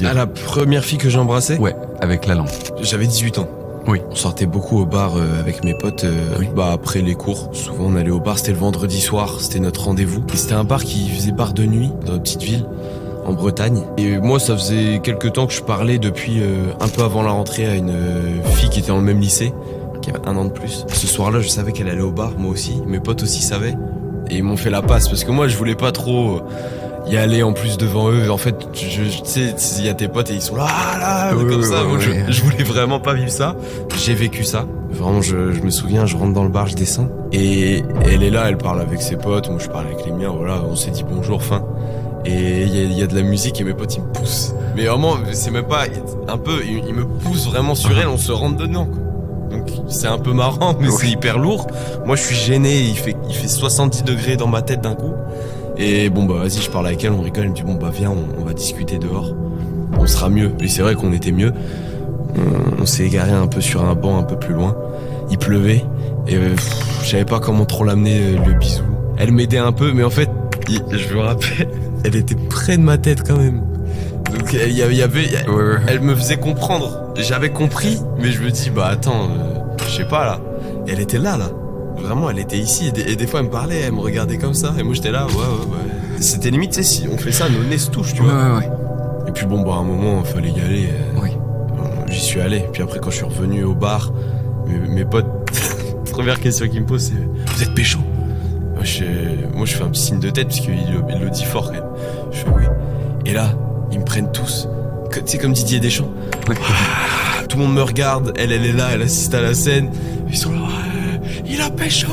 Ah, la première fille que j'ai embrassée? Ouais, avec la langue. J'avais 18 ans. Oui. On sortait beaucoup au bar avec mes potes. Oui. Après les cours, souvent on allait au bar. C'était le vendredi soir, c'était notre rendez-vous. Et c'était un bar qui faisait bar de nuit dans une petite ville en Bretagne. Et moi, ça faisait quelques temps que je parlais depuis un peu avant la rentrée à une fille qui était dans le même lycée, qui avait 1 an de plus. Ce soir-là, je savais qu'elle allait au bar, moi aussi. Mes potes aussi savaient. Et ils m'ont fait la passe parce que moi, je voulais pas trop y aller en plus devant eux. En fait, tu sais, il y a tes potes et ils sont là, comme ça. Moi, je voulais vraiment pas vivre ça. J'ai vécu ça. Vraiment, je me souviens, je rentre dans le bar, je descends. Et elle est là, elle parle avec ses potes. Moi, je parle avec les miens. Voilà, on s'est dit bonjour, fin. Et il y a de la musique et mes potes, ils me poussent. Mais vraiment, c'est même pas un peu, ils me poussent vraiment sur elle, on se rentre dedans, quoi. Donc, c'est un peu marrant, mais c'est hyper lourd. Moi, je suis gêné, il fait 70 degrés dans ma tête d'un coup. Et bon, bah, vas-y, je parle avec elle, on rigole, elle me dit, bon, bah, viens, on va discuter dehors. On sera mieux. Et c'est vrai qu'on était mieux. On s'est égaré un peu sur un banc un peu plus loin. Il pleuvait. Et je savais pas comment trop l'amener, le bisou. Elle m'aidait un peu, mais en fait, je me rappelle, elle était près de ma tête quand même. Donc, elle me faisait comprendre. J'avais compris, mais je me dis, bah, attends, je sais pas, là. Et elle était là. Vraiment, elle était ici. Et des fois, elle me parlait, elle me regardait comme ça. Et moi, j'étais là, ouais. C'était limite, tu sais, si on fait ça, nos nez se touchent, tu vois. Ouais. Et puis bon, bah, à un moment, il fallait y aller. Oui. J'y suis allé. Puis après, quand je suis revenu au bar, mes potes, première question qu'ils me posent, c'est, vous êtes pécho? Moi, je fais un petit signe de tête, parce qu'il le dit fort, quand même. Je fais oui. Et là, ils me prennent tous. Tu sais, comme Didier Deschamps. Ouais. Tout le monde me regarde. Elle est là, elle assiste à la scène. Ils sont là, il a pécho.